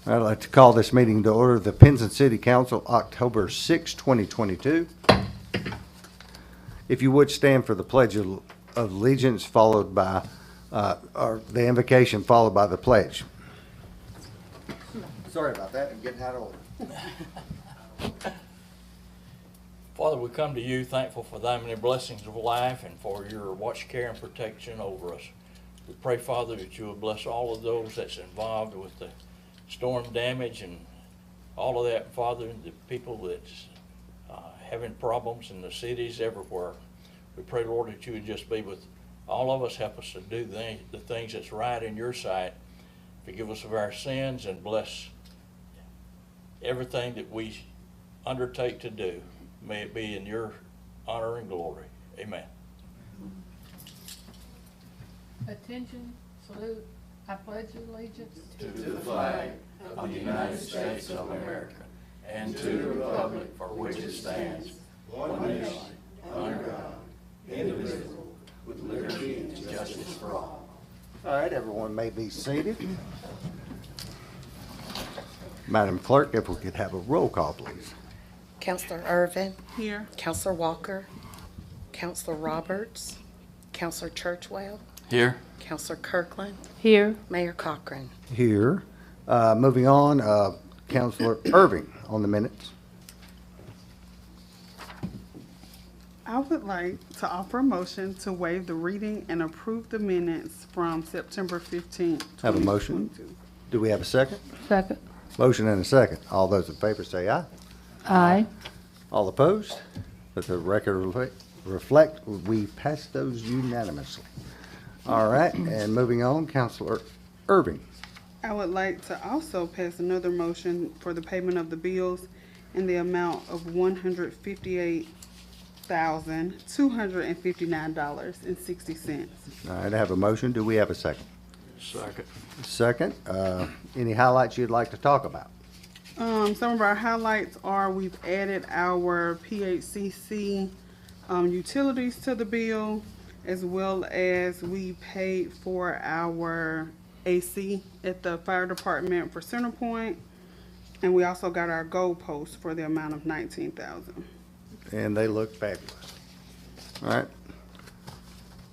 I'd like to call this meeting to order. The Pence City Council, October 6, 2022. If you would stand for the Pledge of Allegiance, followed by, or the invocation followed by the pledge. Sorry about that, I'm getting out of order. Father, we come to you thankful for thy many blessings of life and for your watch, care, and protection over us. We pray, Father, that you will bless all of those that's involved with the storm damage and all of that, Father, the people that's having problems in the cities everywhere. We pray, Lord, that you would just be with all of us, help us to do the things that's right in your sight. Forgive us of our sins and bless everything that we undertake to do. May it be in your honor and glory. Amen. Attention, salute. I pledge allegiance To the flag of the United States of America and to the republic for which it stands, one nation, under God, indivisible, with liberty and justice for all. All right, everyone may be seated. Madam Clerk, if we could have a roll call, please. Counselor Irvin. here. Counselor Walker. Counselor Roberts. Counselor Churchwell. Here. Counselor Kirkland. Here. Mayor Cochran. Here. Moving on, Councilor Irving on the minutes. I would like to offer a motion to waive the reading and approve the minutes from September 15th. Have a motion? 2022. Do we have a second? Second. Motion and a second. All those in favor say aye. Aye. All opposed? Let the record reflect, we passed those unanimously. All right, and moving on, Councilor Irving. I would like to also pass another motion for the payment of the bills in the amount of $158,259.60. All right, I have a motion. Do we have a second? Second. Second. Any highlights you'd like to talk about? Some of our highlights are we've added our PHCC utilities to the bill, as well as we paid for our AC at the fire department for Centerpoint, and we also got our goal post for the amount of $19,000. And they look fabulous. All right.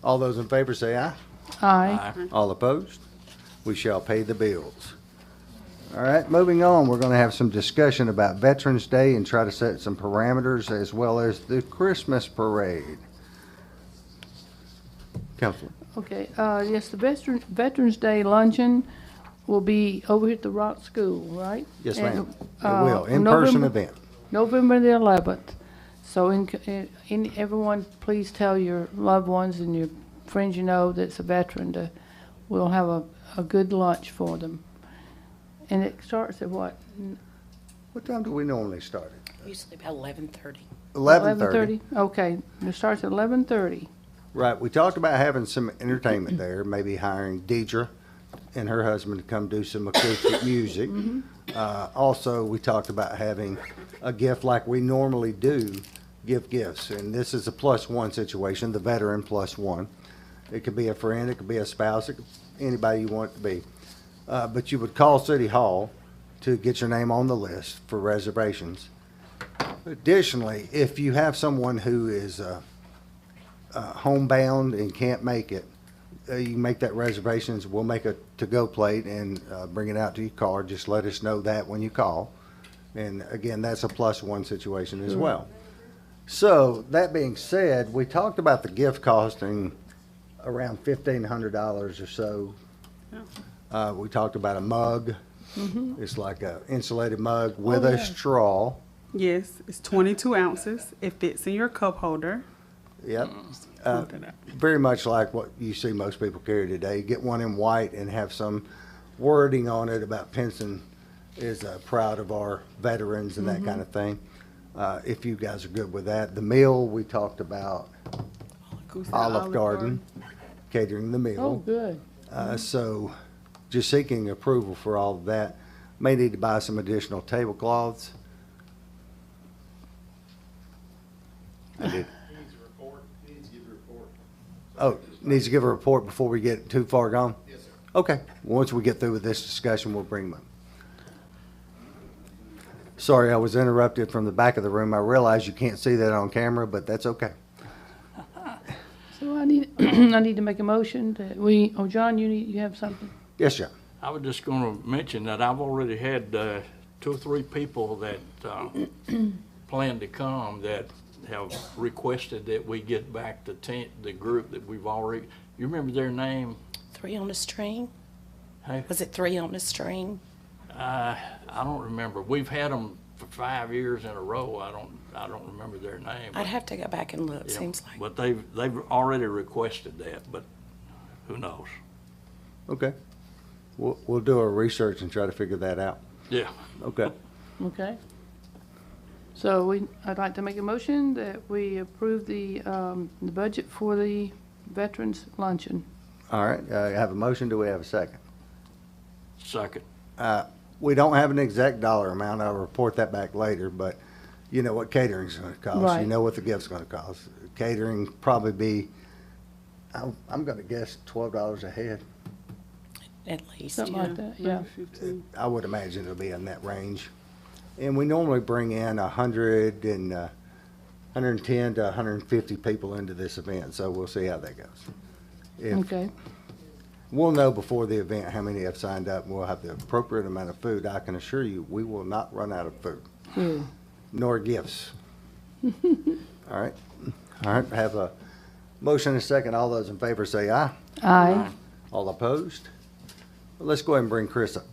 All those in favor say aye. Aye. All opposed? We shall pay the bills. All right, moving on, we're going to have some discussion about Veterans Day and try to set some parameters as well as the Christmas parade. Counselor. Okay, yes, the Veterans Day luncheon will be over at the Rock School, right? Yes, And, ma'am. It will, in-person event. November the 11th. So everyone, please tell your loved ones and your friends you know that's a veteran we'll have a good lunch for them. And it starts at what? What time do we normally start it? Usually about 11:30. 11:30. Okay, it starts at 11:30. Right, we talked about having some entertainment there, maybe hiring Deidre and her husband to come do some acoustic music. Also, we talked about having a gift like we normally do, give gifts. And this is a +1 situation, the veteran +1. It could be a friend, it could be a spouse, it could anybody you want it to be. But you would call City Hall to get your name on the list for reservations. Additionally, if you have someone who is homebound and can't make it, you can make that reservations. We'll make a to-go plate and bring it out to your car. Just let us know that when you call. And again, that's a +1 situation as well. So that being said, we talked about the gift costing around $1,500 or so. We talked about a mug. It's like a insulated mug with a straw. Yes, it's 22 ounces. It fits in your cup holder. Yep. Look it up. Very much like what you see most people carry today. Get one in white and have some wording on it about Pence is proud of our veterans and that kind of thing. If you guys are good with that. The meal, we talked about Goose and Olive Garden catering the meal. Oh, good. So just seeking approval for all of that. May need to buy some additional tablecloths. I did. Oh, needs to give a report before we get too far gone? Yes, sir. Okay. Once we get through with this discussion, we'll bring them up. Sorry, I was interrupted from the back of the room. I realize you can't see that on camera, but that's okay. So I need, I need to make a motion that we, oh, John, you have something? Yes, sir. I was just gonna mention that I've already had, 2 or 3 people that, plan to come that have requested that we get back the group that we've already, you remember their name? 3 on a string? Hey? Was it 3 on a string? I don't remember. We've had them for 5 years in a row. I don't remember their name. I'd have to go back and look, Yeah, seems like. But they've already requested that, but who knows? Okay. We'll do a research and try to figure that out. Yeah. Okay. Okay. So I'd like to make a motion that we approve the budget for the Veterans Luncheon. All right. I have a motion. Do we have a second? Second. We don't have an exact dollar amount. I'll report that back later, but you know what catering's going to cost. Right. You know what the gift's going to cost. Catering probably be, I'm going to guess $12 a head. At least, Something yeah. like that, yeah. 15. I would imagine it'll be in that range. And we normally bring in 110 to 150 people into this event, so we'll see how that goes. If, Okay. We'll know before the event how many have signed up, and we'll have the appropriate amount of food. I can assure you, we will not run out of food, Good. nor gifts. All right. All right, have a motion and a second. All those in favor say aye. Aye. All opposed? Well, let's go ahead and bring Chris up.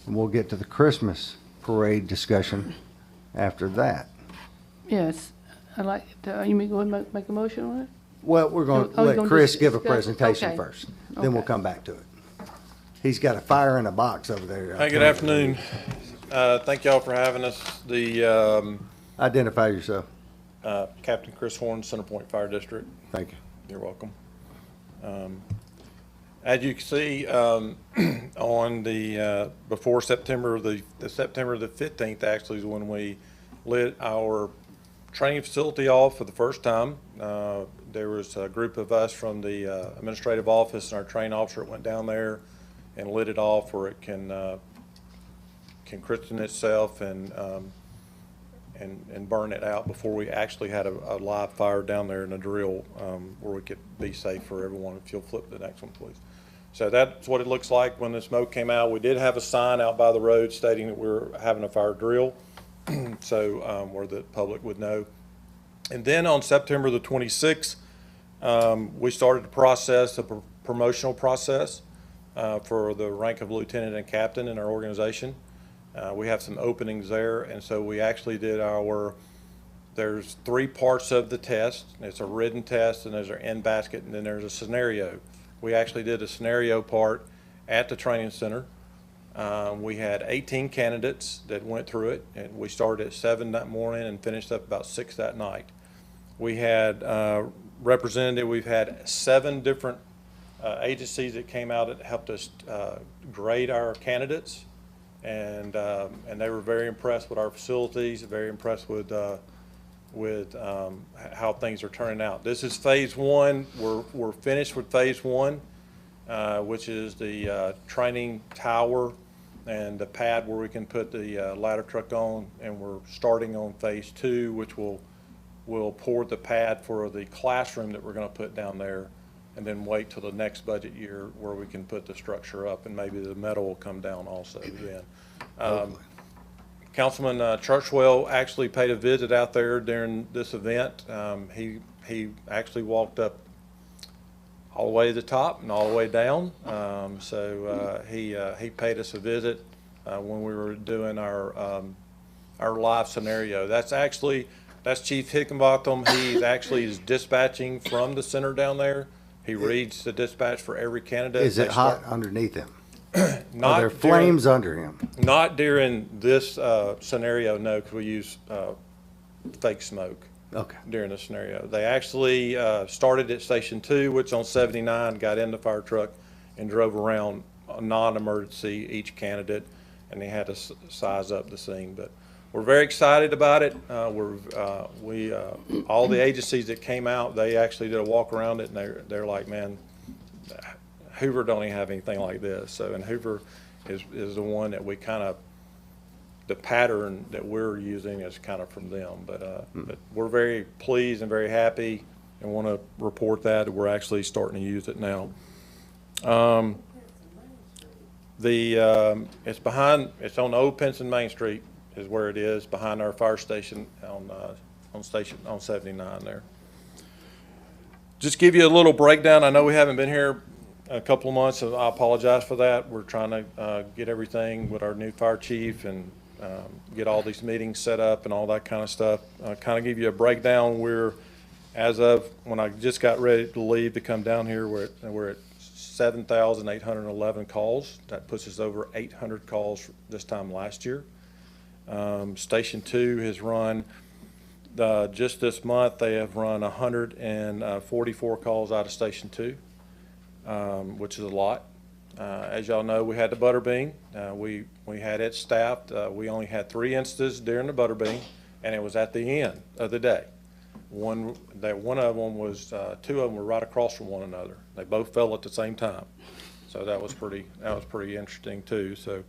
And we'll get to the Christmas parade discussion after that. Yes. I'd like to, you mean go ahead and make a motion on it? Well, we're going to Oh, you're let gonna Chris just give a discuss- presentation okay. first. Then we'll Okay. come back to it. He's got a fire in a box over there. Hey, good afternoon. Thank y'all for having us. The Identify yourself. Captain Chris Horn, Centerpoint Fire District. Thank you. You're welcome. As you can see, on the, before September, the September the 15th actually is when we lit our training facility off for the first time. There was a group of us from the administrative office and our training officer that went down there and lit it off where it can christen itself and burn it out before we actually had a live fire down there in a drill where we could be safe for everyone. If you'll flip the next one, please. So that's what it looks like when the smoke came out. We did have a sign out by the road stating that we're having a fire drill, so where the public would know. And then on September the 26th, we started the process, the promotional process for the rank of lieutenant and captain in our organization. We have some openings there, and so we actually did there's 3 parts of the test. It's a written test, and there's an end basket, and then there's a scenario. We actually did a scenario part at the training center. We had 18 candidates that went through it, and we started at 7 that morning and finished up about 6 that night. We had we've had 7 different agencies that came out and helped us grade our candidates, and they were very impressed with our facilities, very impressed with how things are turning out. This is phase 1. We're finished with phase 1, which is the training tower and the pad where we can put the ladder truck on, and we're starting on phase 2, which will pour the pad for the classroom that we're going to put down there, and then wait till the next budget year where we can put the structure up, and maybe the metal will come down also then. Councilman Churchwell actually paid a visit out there during this event. He actually walked up all the way to the top and all the way down. He paid us a visit when we were doing our live scenario. That's Chief Hickenbottom. He actually is dispatching from the center down there. He reads the dispatch for every candidate. Is it hot underneath him? Not Are there flames under him? Not during this scenario, no, because we use fake smoke Okay. during the scenario. They actually started at Station 2, which is on 79, got in the fire truck and drove around non-emergency each candidate, and they had to size up the scene. But we're very excited about it. All the agencies that came out, they actually did a walk around it, and they're like, man, Hoover don't even have anything like this. So, and Hoover is the one that we kind of the pattern that we're using is kind of from them. But we're very pleased and very happy and want to report that we're actually starting to use it now. It's on Old Pence and Main Street is where it is, behind our fire station on 79 there. Just give you a little breakdown. I know we haven't been here a couple of months, so I apologize for that. We're trying to get everything with our new fire chief and get all these meetings set up and all that kind of stuff. Kind of give you a breakdown. We're, as of when I just got ready to leave to come down here, we're at 7,811 calls. That puts us over 800 calls this time last year. Station 2 has run, just this month, they have run 144 calls out of Station 2, which is a lot. As y'all know, we had the Butterbean. We had it staffed. We only had 3 instances during the Butterbean, and it was at the end of the day. One of them was, 2 of them were right across from one another. They both fell at the same time. So that was pretty interesting too. So,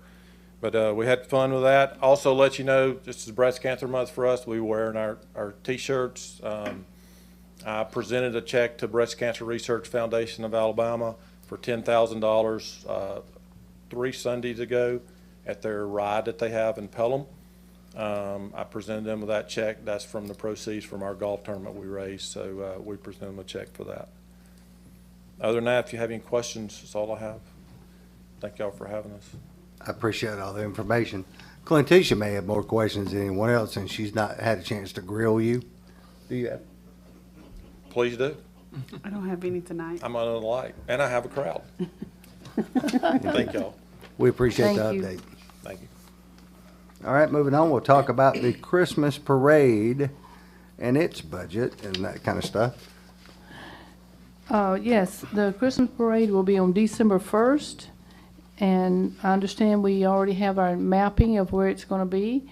but we had fun with that. Also let you know, this is Breast Cancer Month for us. We were wearing our T-shirts. I presented a check to Breast Cancer Research Foundation of Alabama for $10,000 3 Sundays ago at their ride that they have in Pelham. I presented them with that check. That's from the proceeds from our golf tournament we raised, so we presented them a check for that. Other than that, if you have any questions, that's all I have. Thank y'all for having us. I appreciate all the information. Clintisha may have more questions than anyone else, and she's not had a chance to grill you. Do you have? Please do. I don't have any tonight. I'm under the light, and I have a crowd. Thank y'all. We appreciate the Thank you. update. Thank you. All right, moving on, we'll talk about the Christmas parade and its budget and that kind of stuff. Yes, the Christmas parade will be on December 1st, and I understand we already have our mapping of where it's going to be,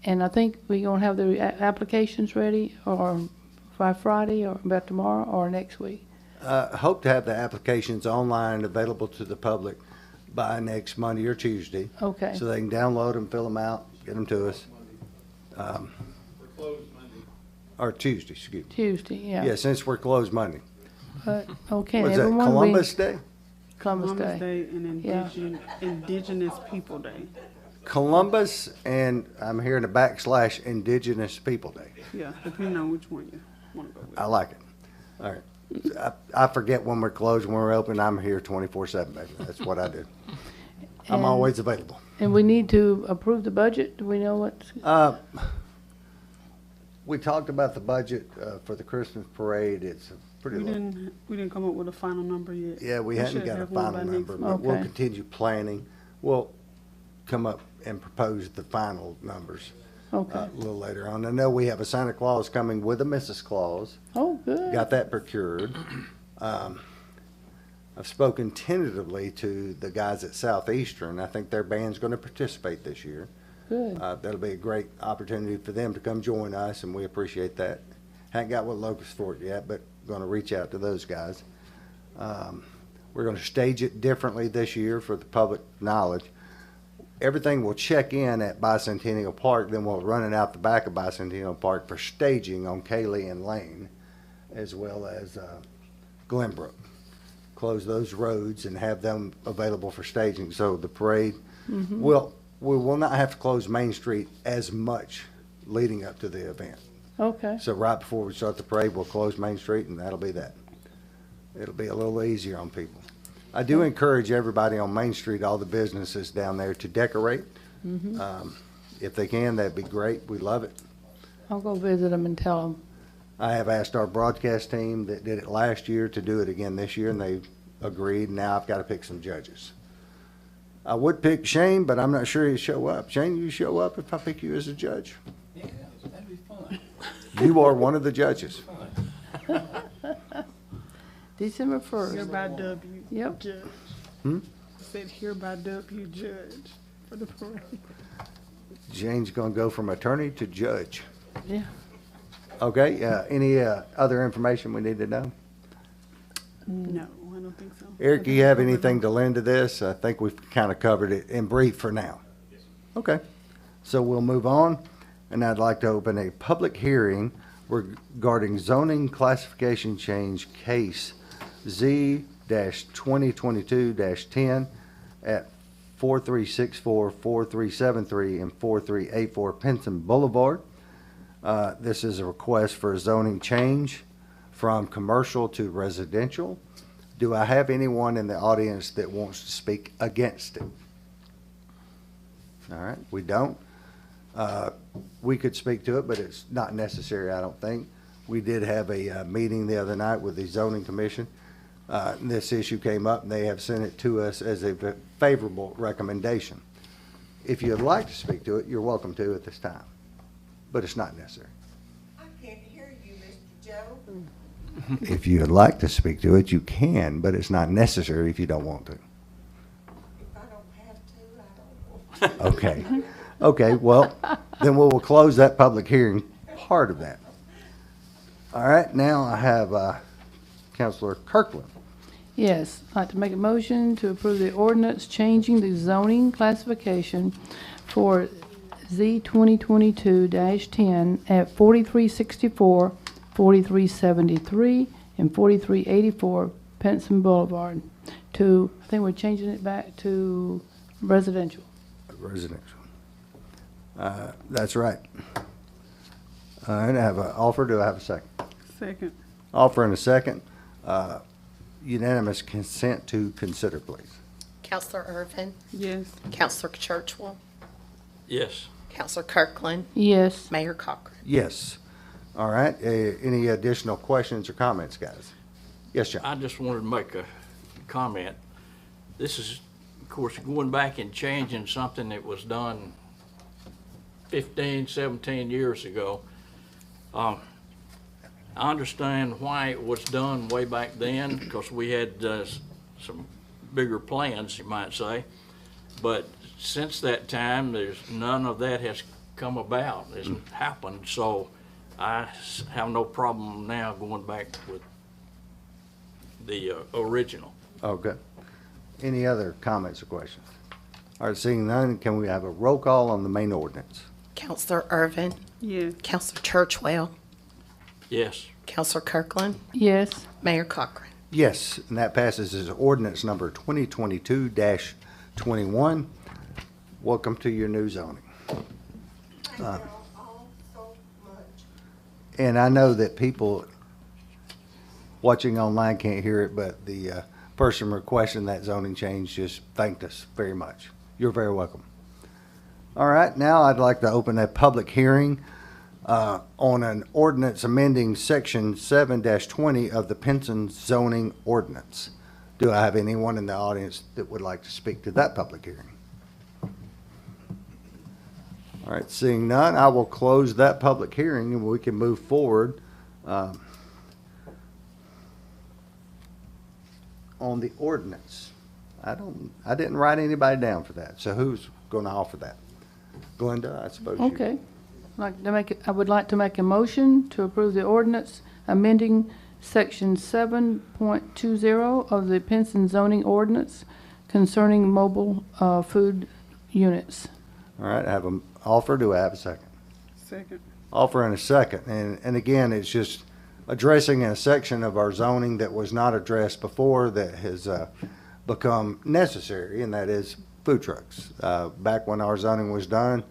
and I think we're going to have the applications ready or by Friday or about tomorrow or next week. Hope to have the applications online available to the public by next Monday or Tuesday. Okay. So they can download them, fill them out, get them to us. We're closed Monday. Or Tuesday, excuse me. Tuesday, yeah. Yeah, since we're closed Monday. But, okay, Was that everyone. Columbus Day? Columbus Columbus Day. Day and Yeah. Indigenous People Day. Columbus and I'm hearing a / Indigenous People Day. Yeah, depending on which one you want to go with. I like it. All right. I forget when we're closed, when we're open. I'm here 24/7, baby. That's what I do. I'm And- always available. And we need to approve the budget. Do we know what? We talked about the budget for the Christmas parade. It's pretty We low. didn't come up with a final number yet. Yeah, we hadn't should got a have one by final next number, month. but we'll Okay. continue planning. We'll come up and propose the final numbers Okay. a little later on. I know we have a Santa Claus coming with a Mrs. Claus. Oh, good. Got that procured. I've spoken tentatively to the guys at Southeastern. I think their band's going to participate this year. Good. That'll be a great opportunity for them to come join us, and we appreciate that. Haven't got with Locust Fort yet, but going to reach out to those guys. We're going to stage it differently this year for the public knowledge. Everything will check in at Bicentennial Park, then we'll run it out the back of Bicentennial Park for staging on Cayley and Lane, as well as Glenbrook. Close those roads and have them available for staging. So the parade, we will not have to close Main Street as much leading up to the event. Okay. So right before we start the parade, we'll close Main Street, and that'll be that. It'll be a little easier on people. I do encourage everybody on Main Street, all the businesses down there, to decorate. If they can, that'd be great. We love it. I'll go visit them and tell them. I have asked our broadcast team that did it last year to do it again this year, and they agreed. Now I've got to pick some judges. I would pick Shane, but I'm not sure he'd show up. Shane, you show up if I pick you as a judge? Yeah, that'd be fun. You are one of the judges. December 1st. Hereby W. Yep. Judge. Hmm? Said hereby W. Judge for the parade. Shane's going to go from attorney to judge. Yeah. Okay, any other information we need to know? No, I don't think so. Eric, you have anything to lend to this? I think we've kind of covered it in brief for now. Okay. So we'll move on, and I'd like to open a public hearing regarding zoning classification change case Z-2022-10 at 4364, 4373, and 4384 Penson Boulevard. This is a request for a zoning change from commercial to residential. Do I have anyone in the audience that wants to speak against it? All right, we don't. We could speak to it, but it's not necessary, I don't think. We did have a meeting the other night with the zoning commission. This issue came up, and they have sent it to us as a favorable recommendation. If you'd like to speak to it, you're welcome to at this time, but it's not necessary. I can't hear you, Mr. Joe. If you'd like to speak to it, you can, but it's not necessary if you don't want to. If I don't have to, I don't want to. Okay. Okay, well, then we will close that public hearing part of that. All right, now I have Councilor Kirkland. Yes, I'd like to make a motion to approve the ordinance changing the zoning classification for Z 2022-10 at 4364, 4373, and 4384 Penson Boulevard to, I think we're changing it back to residential. Residential. That's right. All right, I have an offer. Do I have a second? Second. Offer and a second. Unanimous consent to consider, please. Counselor Irvin, Yes. Counselor Churchwell, Yes. Counselor Kirkland, Yes, Mayor Cochran. Yes. All right, any additional questions or comments, guys? Yes, John? I just wanted to make a comment. This is, of course, going back and changing something that was done 15, 17 years ago. I understand why it was done way back then, because we had some bigger plans, you might say. But since that time, there's none of that has come about, hasn't happened. So I have no problem now going back with the original. Okay. Any other comments or questions? All right, seeing none, can we have a roll call on the main ordinance? Counselor Irvin, Yes. Counselor Churchwell, Yes. Counselor Kirkland, yes, Mayor Cochran. Yes, and that passes as ordinance number 2022-21. Welcome to your new zoning. Thank y'all all so much. And I know that people watching online can't hear it, but the person requesting that zoning change just thanked us very much. You're very welcome. All right, now I'd like to open a public hearing on an ordinance amending section 7-20 of the Penson zoning ordinance. Do I have anyone in the audience that would like to speak to that public hearing? All right, seeing none, I will close that public hearing and we can move forward on the ordinance. I didn't write anybody down for that, so who's going to offer that? Glenda, I suppose you. okay. I would like to make a motion to approve the ordinance amending section 7.20 of the Penson zoning ordinance concerning mobile food units. All right, I have an offer. Do I have a second? Second. Offer and a second. And again, it's just addressing a section of our zoning that was not addressed before that has become necessary, and that is food trucks. Back when our zoning was done,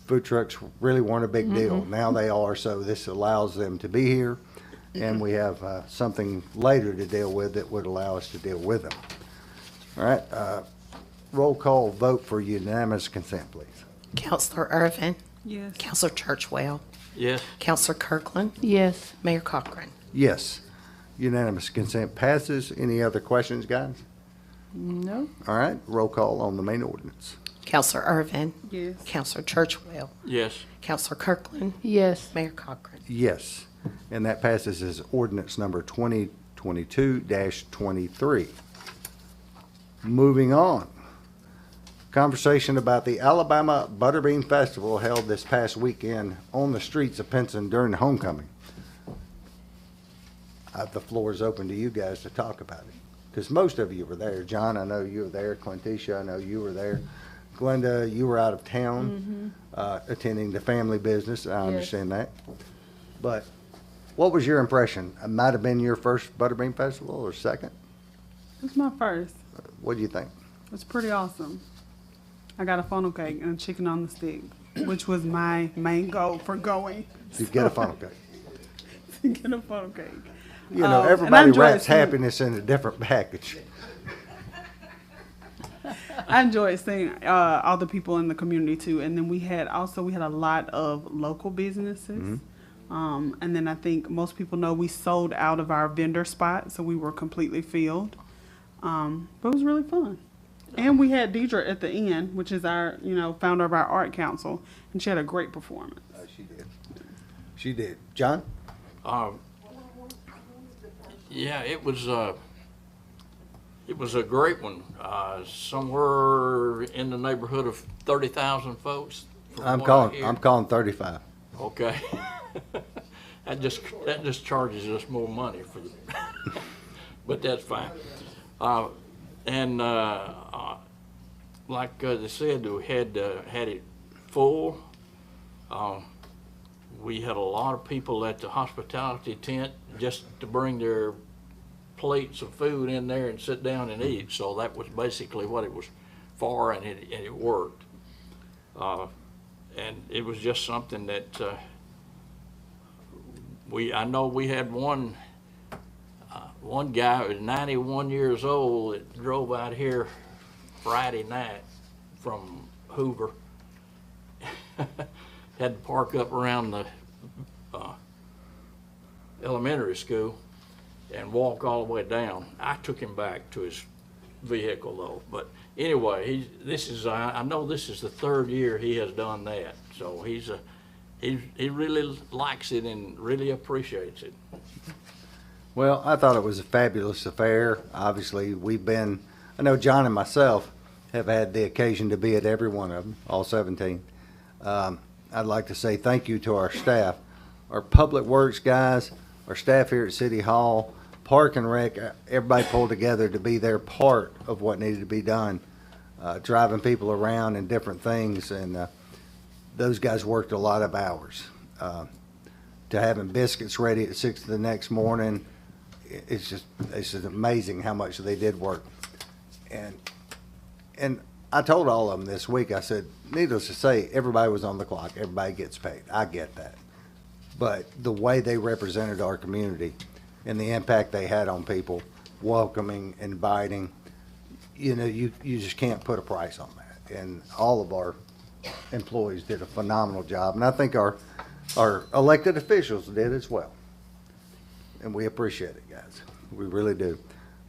food trucks really weren't a big deal. Now they are, so this allows them to be here, and we have something later to deal with that would allow us to deal with them. All right, roll call vote for unanimous consent, please. Counselor Irvin, Yes. Counselor Churchwell, Yes. Counselor Kirkland, Yes, Mayor Cochran. Yes, unanimous consent passes. Any other questions, guys? no, All right, roll call on the main ordinance. Counselor Irvin, Yes. Counselor Churchwell, Yes. Counselor Kirkland, yes, Mayor Cochran. Yes, and that passes as ordinance number 2022-23. Moving on. Conversation about the Alabama Butterbean Festival held this past weekend on the streets of Penson during homecoming. The floor is open to you guys to talk about it, because most of you were there. John, I know you were there. Quintisha, I know you were there. Glenda, you were out of town, attending the family business. I Yes. understand that. But what was your impression? It might have been your first Butterbean Festival or second? It's my first. What do you think? It's pretty awesome. I got a funnel cake and a chicken on the stick, which was my main goal for going. To get a funnel cake. To get a funnel cake. You know, And I everybody enjoyed wraps seeing- happiness in a different package. I enjoyed seeing all the people in the community too, and then we had a lot of local businesses, and then I think most people know we sold out of our vendor spot, so we were completely filled. But it was really fun, and we had Deidre at the end, which is our founder of our art council, and she had a great performance. She did. She did. John? Yeah, it was a great one. Somewhere in the neighborhood of 30,000 folks. from I'm what I calling. hear. I'm calling 35. Okay. That just charges us more money for the, but that's fine. Like they said, we had it full. We had a lot of people at the hospitality tent just to bring their plates of food in there and sit down and eat. So that was basically what it was for, and it worked. And it was just something that I know we had one guy who was 91 years old that drove out here Friday night from Hoover. Had to park up around the elementary school and walk all the way down. I took him back to his vehicle though. But anyway, I know this is the third year he has done that. So he really likes it and really appreciates it. Well, I thought it was a fabulous affair. Obviously, I know John and myself have had the occasion to be at every one of them, all 17. I'd like to say thank you to our staff, our public works guys, our staff here at City Hall, Park and Rec. Everybody pulled together to be their part of what needed to be done, driving people around and different things. And those guys worked a lot of hours. To having biscuits ready at 6 the next morning, it's just amazing how much they did work. And I told all of them this week, I said, needless to say, everybody was on the clock. Everybody gets paid. I get that. But the way they represented our community and the impact they had on people, welcoming, inviting, you just can't put a price on that. And all of our employees did a phenomenal job. And I think our elected officials did as well. And we appreciate it, guys. We really do.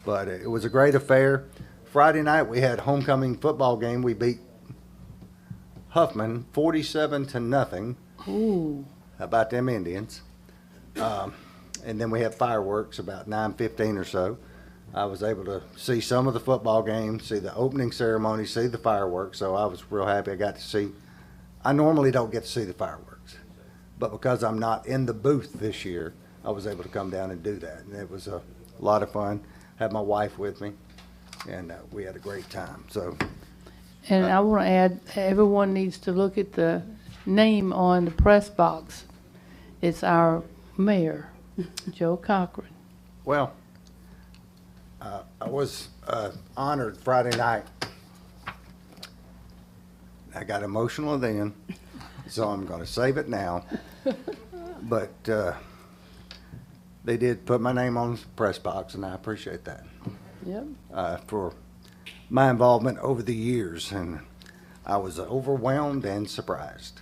But it was a great affair. Friday night, we had homecoming football game. We beat Huffman 47-0. Ooh. How about them Indians? And then we had fireworks about 9:15 or so. I was able to see some of the football game, see the opening ceremony, see the fireworks. So I was real happy I got to see. I normally don't get to see the fireworks, but because I'm not in the booth this year, I was able to come down and do that. And it was a lot of fun. Had my wife with me, and we had a great time. So And I want to add, everyone needs to look at the name on the press box. It's our mayor, Joe Cochran. well, I was honored Friday night. I got emotional then, so I'm going to save it now. But they did put my name on the press box, and I appreciate that Yep. for my involvement over the years. And I was overwhelmed and surprised.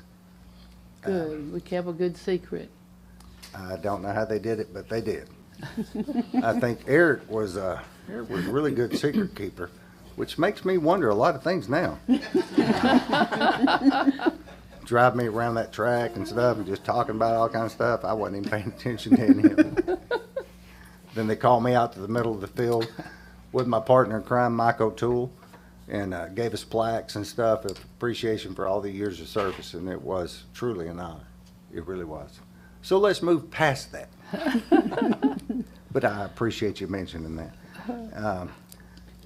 Good. We kept a good secret. I don't know how they did it, but they did. I think Eric was a really good secret keeper, which makes me wonder a lot of things now. Drive me around that track and stuff and just talking about all kinds of stuff. I wasn't even paying attention to any of it. Then they called me out to the middle of the field with my partner in crime, Mike O'Toole, and gave us plaques and stuff of appreciation for all the years of service, and it was truly an honor. It really was. So let's move past that. But I appreciate you mentioning that.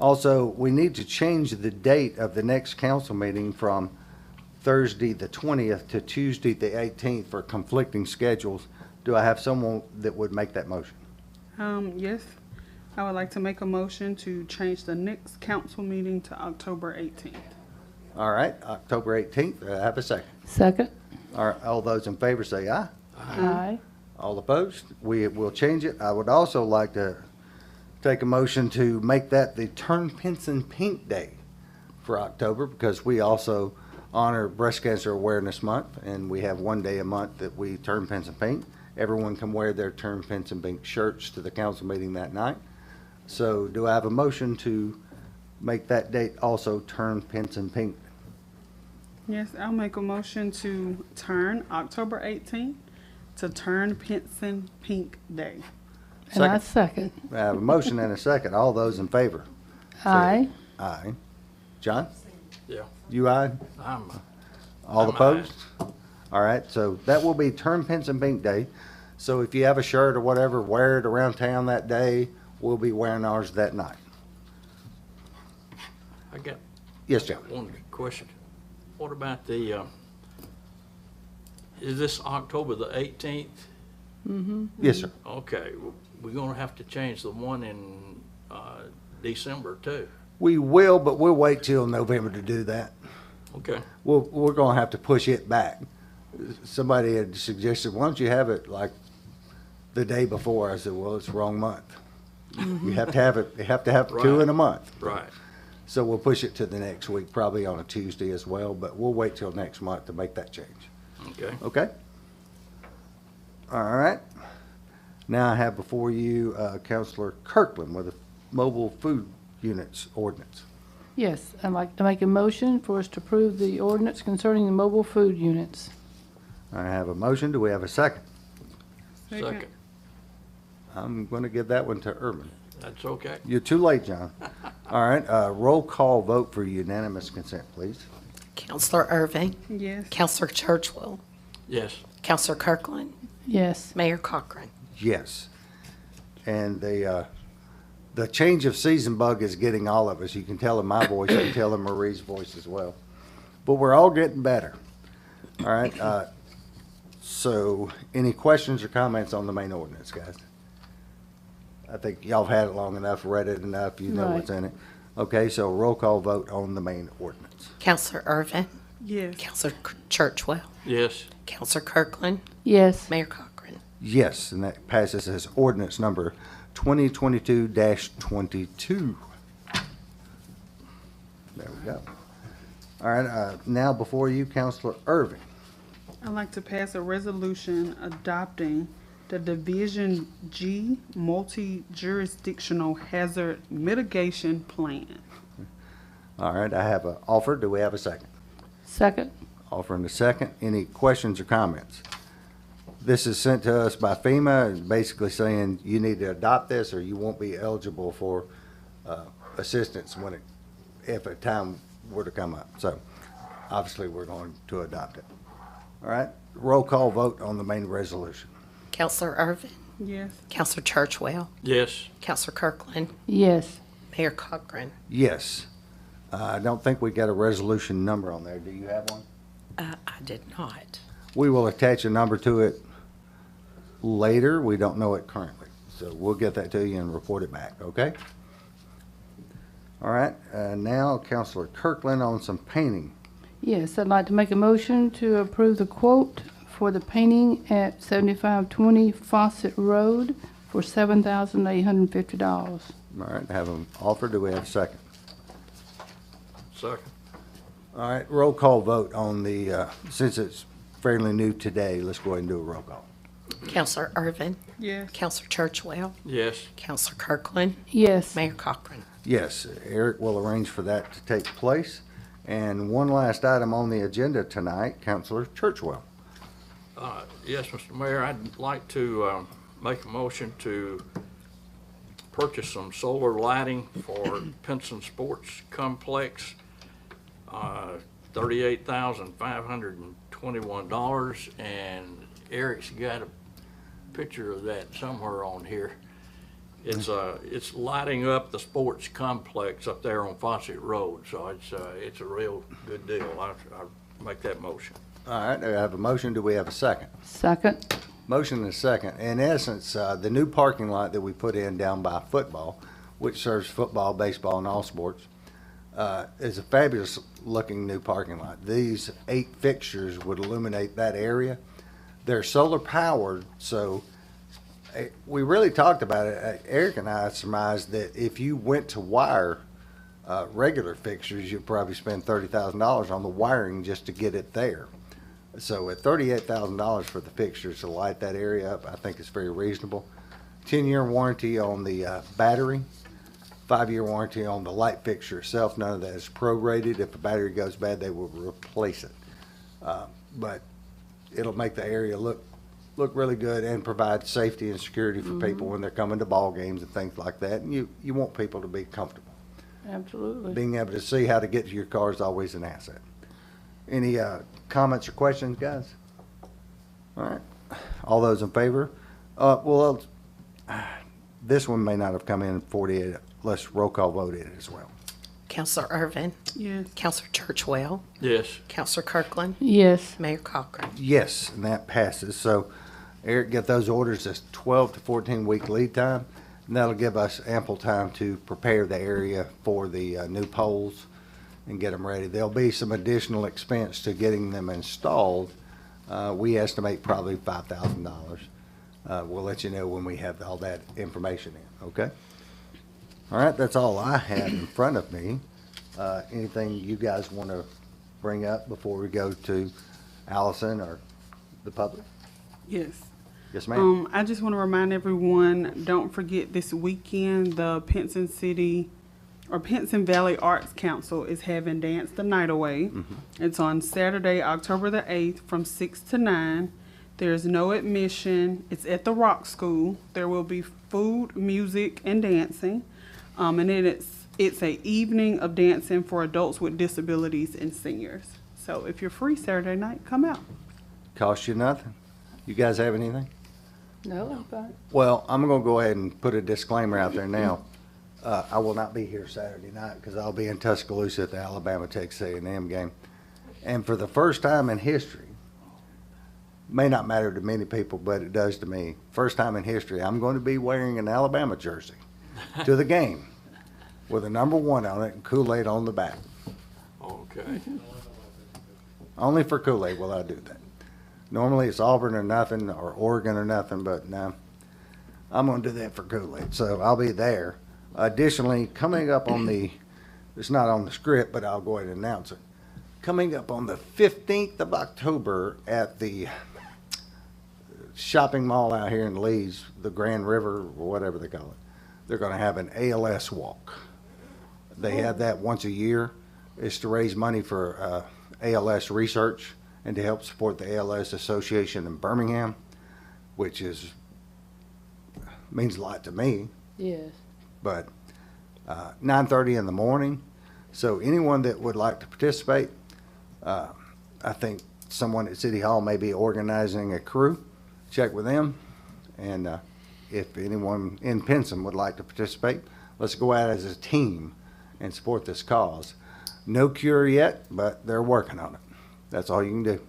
Also, we need to change the date of the next council meeting from Thursday, the 20th, to Tuesday, the 18th for conflicting schedules. Do I have someone that would make that motion? Yes, I would like to make a motion to change the next council meeting to October 18th. All right, October 18th. I have a second. Second. All those in favor say aye. Aye. All opposed? We will change it. I would also like to take a motion to make that the Turn Pence and Pink Day for October, because we also honor Breast Cancer Awareness Month, and we have one day a month that we turn pence and pink. Everyone can wear their Turn Pence and Pink shirts to the council meeting that night. So do I have a motion to make that date also Turn Pence and Pink? Yes, I'll make a motion to turn October 18th to Turn Pence and Pink Day. And I second. I have a motion and a second. All those in favor? Aye. Aye. John? Yeah. You aye? All I'm opposed? All right, so that will be Turn Pence and Pink Day. So if you have a shirt or whatever, wear it around town that day. We'll be wearing ours that night. I got Yes, John? one question. What about the, is this October the 18th? Yes, sir. Okay, we're gonna have to change the one in, December too. We will, but we'll wait till November to do that. Okay, We're gonna have to push it back. Somebody had suggested, why don't you have it like the day before? I said, well, it's the wrong month. You have to have it, you have to have two Right. in a month. right. So we'll push it to the next week, probably on a Tuesday as well, but we'll wait till next month to make that change. Okay. Okay? All right. Now I have before you Counselor Kirkland with the mobile food units ordinance. Yes, I'd like to make a motion for us to approve the ordinance concerning the mobile food units. I have a motion. Do we have a second? Second. I'm going to give that one to Urban. That's okay. You're too late, John. All right, roll call vote for unanimous consent, please. Counselor Irving, Yes. Counselor Churchwell, Yes. Counselor Kirkland, Yes. Mayor Cochran. Yes. And the change of season bug is getting all of us. You can tell in my voice, you can tell in Marie's voice as well. But we're all getting better. All right, so any questions or comments on the main ordinance, guys? I think y'all have had it long enough, read it enough, you know what's in it. Okay, so roll call vote on the main ordinance. Counselor Irving, Yes. Counselor Churchwell, Yes. Counselor Kirkland, Yes. Mayor Cochran. Yes, and that passes as ordinance number 2022-22. There we go. All right, now before you, Counselor Irving. I'd like to pass a resolution adopting the Division G Multi-Jurisdictional Hazard Mitigation Plan. All right, I have an offer. Do we have a second? Second. Offer and a second. Any questions or comments? This is sent to us by FEMA, basically saying you need to adopt this or you won't be eligible for assistance if a time were to come up. So obviously, we're going to adopt it. All right, roll call vote on the main resolution. Counselor Irving, Yes. Counselor Churchwell, Yes. Counselor Kirkland, Yes. Mayor Cochran. Yes. I don't think we got a resolution number on there. Do you have one? I did not. We will attach a number to it later. We don't know it currently. So we'll get that to you and report it back, okay? All right, now Counselor Kirkland on some painting. Yes, I'd like to make a motion to approve the quote for the painting at 7520 Fawcett Road for $7,850. All right, have an offer. Do we have a second? Second. All right, roll call vote on the, since it's fairly new today, let's go ahead and do a roll call. Counselor Irving, Yes. Counselor Churchwell, Yes. Counselor Kirkland, Yes. Mayor Cochran. Yes, Eric will arrange for that to take place. And one last item on the agenda tonight, Counselor Churchwell. Yes, Mr. Mayor, I'd like to make a motion to purchase some solar lighting for Pence Sports Complex, $38,521, and Eric's got a picture of that somewhere on here. It's lighting up the sports complex up there on Fawcett Road, so it's a real good deal. I make that motion. All right, I have a motion. Do we have a second? Second. Motion and a second. In essence, the new parking lot that we put in down by football, which serves football, baseball, and all sports, is a fabulous looking new parking lot. These 8 fixtures would illuminate that area. They're solar powered, so we really talked about it. Eric and I surmised that if you went to wire regular fixtures, you'd probably spend $30,000 on the wiring just to get it there. So at $38,000 for the fixtures to light that area up, I think it's very reasonable. 10-year warranty on the battery, 5-year warranty on the light fixture itself. None of that is prorated. If the battery goes bad, they will replace it. But it'll make the area look really good and provide safety and security for people when they're coming to ball games and things like that. And you want people to be comfortable. Absolutely. Being able to see how to get to your car is always an asset. Any comments or questions, guys? All right. All those in favor? This one may not have come in 48. Let's roll call vote it as well. Counselor Irvin, Yes. Counselor Churchwell, Yes. Counselor Kirkland, Yes. Mayor Cochran. Yes, and that passes. So Eric, get those orders as 12 to 14 week lead time. And that'll give us ample time to prepare the area for the new poles and get them ready. There'll be some additional expense to getting them installed. We estimate probably $5,000. We'll let you know when we have all that information in, okay? All right, that's all I have in front of me. Anything you guys want to bring up before we go to Allison or the public? Yes. Yes, ma'am. I just want to remind everyone, don't forget this weekend, the Pence Valley Arts Council is having Dance the Night Away. It's on Saturday, October the 8th from 6 to 9. There's no admission. It's at the Rock School. There will be food, music, and dancing. And then it's a evening of dancing for adults with disabilities and seniors. So if you're free Saturday night, come out. Cost you nothing. You guys have anything? No, I'm fine. Well, I'm going to go ahead and put a disclaimer out there now. I will not be here Saturday night because I'll be in Tuscaloosa at the Alabama-Texas A&M game. And for the first time in history, may not matter to many people, but it does to me, first time in history, I'm going to be wearing an Alabama jersey to the game with a number 1 on it and Kool-Aid on the back. Okay. Only for Kool-Aid will I do that. Normally it's Auburn or nothing or Oregon or nothing, but no, I'm going to do that for Kool-Aid. So I'll be there. Additionally, coming up on it's not on the script, but I'll go ahead and announce it. Coming up on the 15th of October at the shopping mall out here in Lee's, the Grand River, or whatever they call it, they're going to have an ALS walk. They have that once a year. It's to raise money for ALS research and to help support the ALS Association in Birmingham, which means a lot to me. Yes. But 9:30 in the morning. So anyone that would like to participate, I think someone at City Hall may be organizing a crew. Check with them. And if anyone in Pinson would like to participate, let's go out as a team and support this cause. No cure yet, but they're working on it. That's all you can do.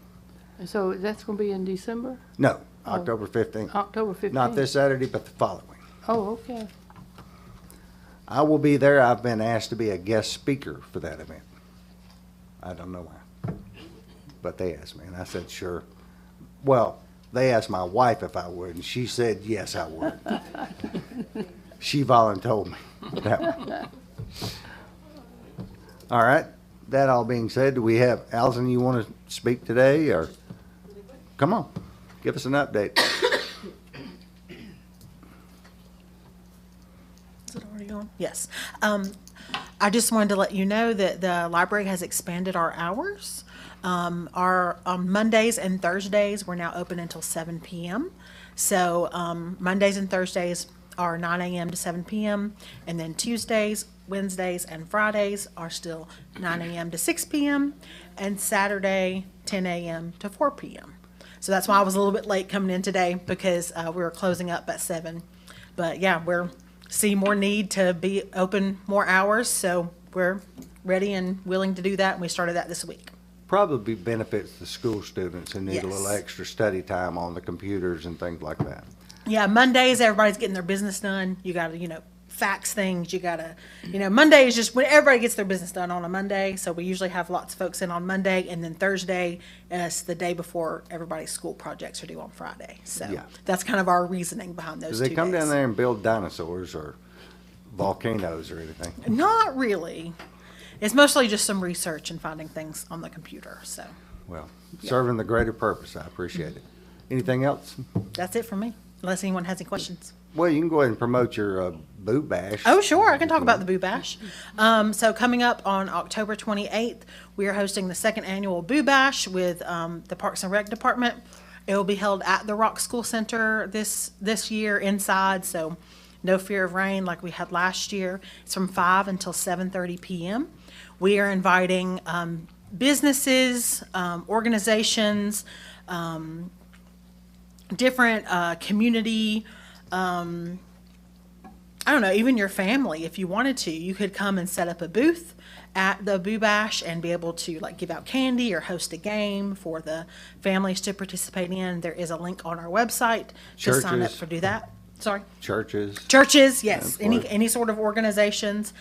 And so that's going to be in December? No, Oh. October 15th. October 15th? Not this Saturday, but the following. Oh, okay. I will be there. I've been asked to be a guest speaker for that event. I don't know why, but they asked me, and I said, sure. Well, they asked my wife if I would, and she said, yes, I would. She volunteered me that one. All right. That all being said, do we have, Allison, you want to speak today, or? Come on, give us an update. Is it already on? Yes. I just wanted to let you know that the library has expanded our hours. On Mondays and Thursdays, we're now open until 7 p.m. So Mondays and Thursdays are 9 a.m. to 7 p.m. And then Tuesdays, Wednesdays, and Fridays are still 9 a.m. to 6 p.m. And Saturday, 10 a.m. to 4 p.m. So that's why I was a little bit late coming in today, because we were closing up at 7. But yeah, we're see more need to be open more hours, so we're ready and willing to do that, and we started that this week. Probably benefits the school students who need a little Yes. extra study time on the computers and things like that. Yeah, Mondays, everybody's getting their business done. You gotta, fax things. You gotta, Monday is just when everybody gets their business done on a Monday. So we usually have lots of folks in on Monday, and then Thursday is the day before everybody's school projects are due on Friday. So Yeah. that's kind of our reasoning behind those Do they 2 come down days. there and build dinosaurs or volcanoes or anything? Not really. It's mostly just some research and finding things on the computer. So Well, serving the greater purpose, I appreciate it. Anything else? that's it for me, unless anyone has any questions. Well, you can go ahead and promote your Boo Bash. Oh, sure. I can talk about the Boo Bash. So coming up on October 28th, we are hosting the second annual Boo Bash with the Parks and Rec Department. It will be held at the Rock School Center this year inside, so no fear of rain like we had last year. It's from 5 until 7:30 p.m. We are inviting businesses, organizations, different community, I don't know, even your family, if you wanted to, you could come and set up a booth at the Boo Bash and be able to give out candy or host a game for the families to participate in. There is a link on our website to sign up Churches. for do that. Sorry. Churches. Churches, yes, Yeah, of any sort of organizations.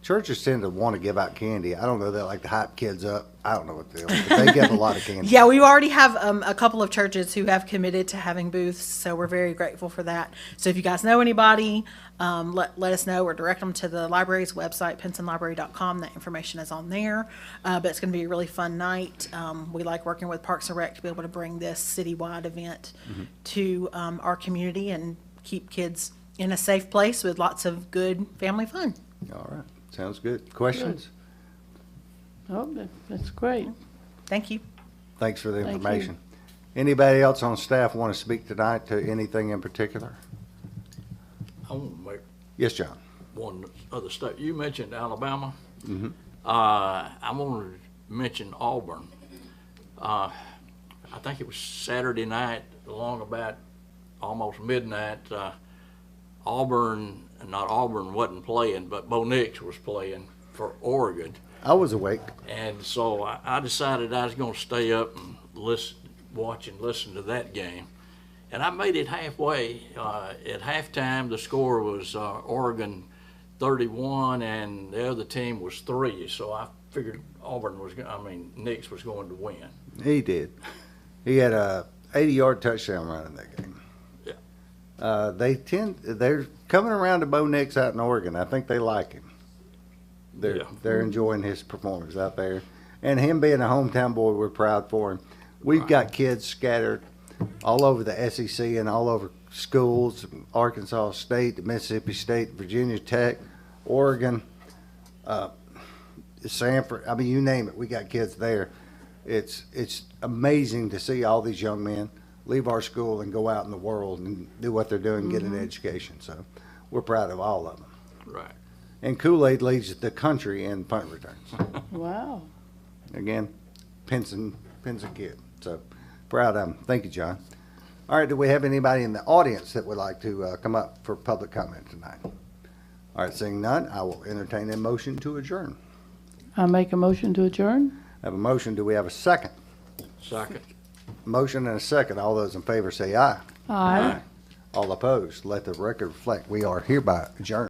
Churches tend to want to give out candy. I don't know, they like to hype kids up. I don't know what they do, but they give a lot of candy. Yeah, we already have a couple of churches who have committed to having booths, so we're very grateful for that. So if you guys know anybody, let us know or direct them to the library's website, pensonlibrary.com. That information is on there. But it's going to be a really fun night. We like working with Parks and Rec to be able to bring this citywide event to our community and keep kids in a safe place with lots of good family fun. All right, sounds good. Questions? Oh, that's great. Thank you. Thanks for the Thank you. information. Anybody else on staff want to speak tonight to anything in particular? I want to make Yes, John. one other statement. You mentioned Alabama. Mhm. I want to mention Auburn. I think it was Saturday night, along about almost midnight. Auburn wasn't playing, but Bo Nix was playing for Oregon. I was awake. And so I decided I was going to stay up and watch and listen to that game. And I made it halfway. At halftime, the score was Oregon 31, and the other team was 3. So I figured Nix was going to win. He did. He had a 80-yard touchdown run in that game. Yeah. They're coming around to Bo Nix out in Oregon. I think they like him. Yeah. They're enjoying his performance out there. And him being a hometown boy, we're proud for him. We've got kids scattered all over the SEC and all over schools, Arkansas State, Mississippi State, Virginia Tech, Oregon, Sanford. I mean, you name it. We got kids there. It's amazing to see all these young men leave our school and go out in the world and do what they're doing, get an education. So we're proud of all of them. Right. And Kool-Aid leads the country in punt returns. Wow. Again, Pence and kid. So proud of them. Thank you, John. All right, do we have anybody in the audience that would like to come up for public comment tonight? All right, seeing none, I will entertain a motion to adjourn. I make a motion to adjourn. I have a motion. Do we have a second? Second. Motion and a second. All those in favor say aye. Aye. All opposed, let the record reflect we are hereby adjourned.